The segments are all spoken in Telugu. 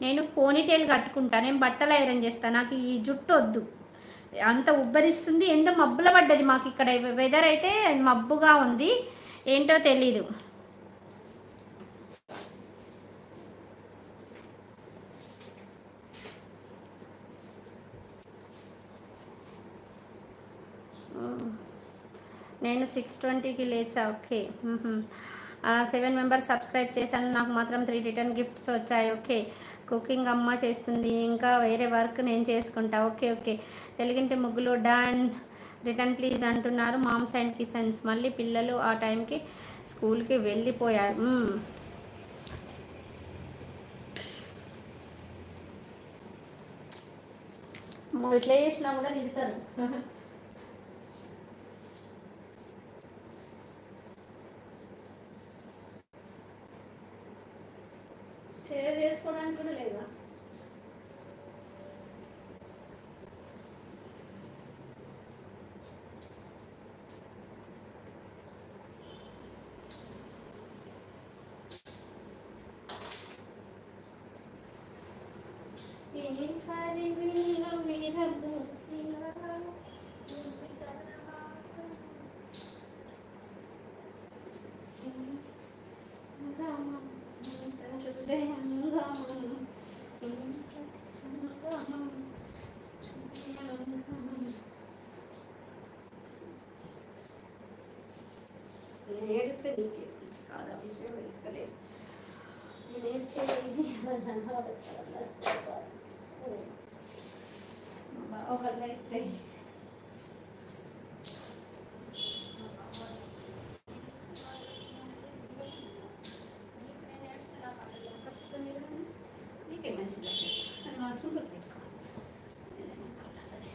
నేను పోనీటైల్ కట్టుకుంటా, నేను బట్టలు ఐరన్ చేస్తా, నాకు ఈ జుట్టు వద్దు. అంత ఉబ్బరిస్తుంది. ఎంతో మబ్బుల పడ్డది మాకు ఇక్కడ, వెదర్ అయితే మబ్బుగా ఉంది, ఏంటో తెలీదు. నేను 6:20కి లేచా. ఓకే. 7 మెంబర్స్ సబ్స్క్రైబ్ చేశాను, నాకు మాత్రం 3 రిటర్న్ గిఫ్ట్స్ వచ్చాయి. ఓకే. కుకింగ్ అమ్మ చేస్తుంది, ఇంకా వేరే వర్క్ నేను చేసుకుంటా. Okay okay. తెలుగింటి ముగ్గులు డన్. రిటర్న్ ప్లీజ్ అంటున్నారు మామ్స్ అండ్ కిసన్స్. మళ్ళీ పిల్లలు ఆ టైంకి స్కూల్కి వెళ్ళిపోయారు. ఇట్లా చేసినా కూడా తిడతారు. షేర్ చేసుకోవడానికి కూడా లేదా? ఏడిస్తే నీకే కాదా విషయం వెళ్తలేదు. నేను ఏడ్చేది ఒకళ్ళైతే నీకే మంచిది మాత్రం తీసుకో. సరే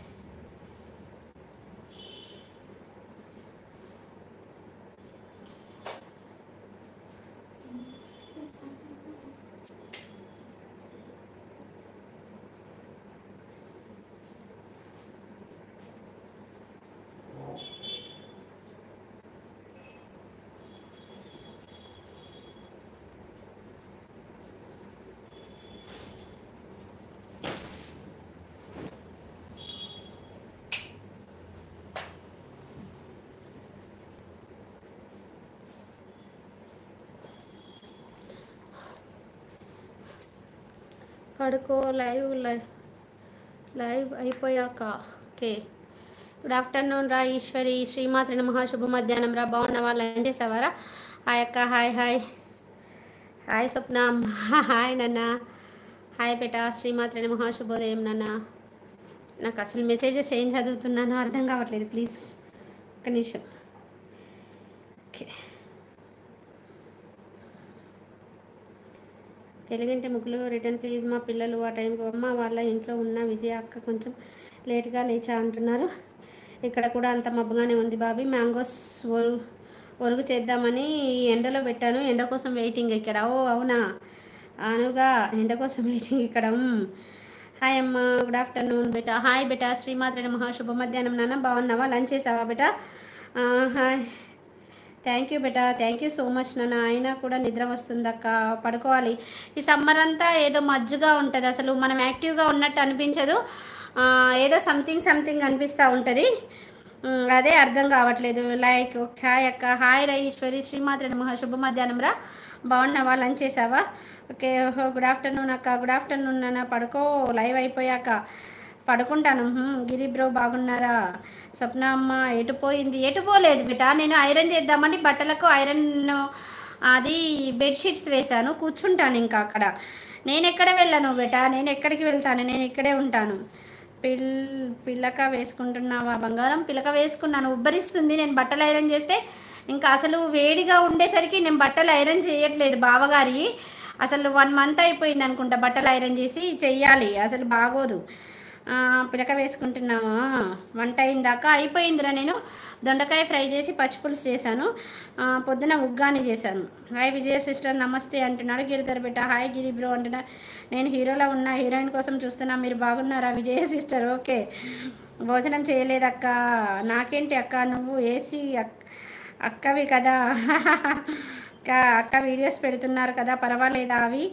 పడుకో. లైవ్ అయిపోయాక. ఓకే. గుడ్ ఆఫ్టర్నూన్ రా ఈశ్వరి. శ్రీమాత్రి నమః. శుభ మధ్యాహ్నం రా. బాగున్నావా? లంచ్ చేసావారా? హాయ్ అక్క. హాయ్ హాయ్ హాయ్ స్వప్న. హాయ్ నాన్న. హాయ్ బేటా. శ్రీమాత్రి నమః. శుభోదయం నాన్న. నాకు అసలు మెసేజెస్ ఏం చదువుతున్నానో అర్థం కావట్లేదు. ప్లీజ్ ఒక్క నిమిషం. ఓకే. తెలుగింటి ముగ్గులు రిటర్న్ ప్లీజ్. మా పిల్లలు ఆ టైంకి అమ్మ వాళ్ళ ఇంట్లో ఉన్న విజయ అక్క కొంచెం లేట్గా లేచా అంటున్నారు. ఇక్కడ కూడా అంత మబ్బుగానే ఉంది బాబీ. మ్యాంగోస్ ఒరుగు చేద్దామని ఎండలో పెట్టాను. ఎండ కోసం వెయిటింగ్ ఇక్కడ. ఓ అవునా అనుగా, ఎండ కోసం వెయిటింగ్ ఇక్కడ. హాయ్ అమ్మ. గుడ్ ఆఫ్టర్నూన్ బేటా. హాయ్ బేటా. శ్రీమాత్రి నమః. శుభ మధ్యాహ్నం నాన్న. బాగున్నావా? లంచ్ చేసావా బేటా? హాయ్. థ్యాంక్ యూ బేటా. థ్యాంక్ యూ సో మచ్ నాన్న. అయినా కూడా నిద్ర వస్తుంది అక్క, పడుకోవాలి. ఈ సమ్మర్ అంతా ఏదో మజ్జుగా ఉంటుంది, అసలు మనం యాక్టివ్గా ఉన్నట్టు అనిపించదు. ఏదో సంథింగ్ అనిపిస్తూ ఉంటుంది. అదే అర్థం కావట్లేదు. లైక్ హాయ్ అక్క. హాయ్ రా ఈశ్వరి. శ్రీమాత్రి నమః. శుభ మధ్యాహ్నం రా. బాగున్నావా? లంచ్ చేసావా? ఓకే. గుడ్ ఆఫ్టర్నూన్ అక్క. గుడ్ ఆఫ్టర్నూన్ నాన్న. పడుకో. లైవ్ అయిపోయాక పడుకుంటాను. గిరి బ్రో బాగున్నారా? స్వప్న అమ్మ ఎటు పోయింది? ఎటు పోలేదు బేటా. నేను ఐరన్ చేద్దామని బట్టలకు ఐరన్ అది బెడ్షీట్స్ వేశాను, కూర్చుంటాను ఇంకా అక్కడ. నేను ఎక్కడ వెళ్ళాను బేటా, నేను ఎక్కడికి వెళ్తాను, నేను ఇక్కడే ఉంటాను. పిల్లక వేసుకుంటున్నావా బంగారం? పిల్లక వేసుకున్నాను. ఉబ్బరిస్తుంది. నేను బట్టలు ఐరన్ చేస్తే ఇంకా అసలు వేడిగా ఉండేసరికి నేను బట్టలు ఐరన్ చేయట్లేదు బావగారి. అసలు 1 మంత్ అయిపోయింది అనుకుంటా బట్టలు ఐరన్ చేసి. చెయ్యాలి, అసలు బాగోదు. పిలక వేసుకుంటున్నావా? వంట అయిందాకా అయిపోయిందిరా. నేను దొండకాయ ఫ్రై చేసి పచ్చిపులుసు చేశాను. పొద్దున ఉగ్గాని చేశాను. హాయ్ విజయ సిస్టర్ నమస్తే అంటున్నాడు గిరిధర్ బిడ్డ. హాయ్ గిరి బ్రో అంటున్నా. నేను హీరోలో ఉన్న, హీరోయిన్ కోసం చూస్తున్నా. మీరు బాగున్నారా విజయ సిస్టర్? ఓకే. భోజనం చేయలేదక్క. నాకేంటి అక్క, నువ్వు ఏసీ అక్కవి కదా. అక్క వీడియోస్ పెడుతున్నారు కదా, పర్వాలేదా అవి?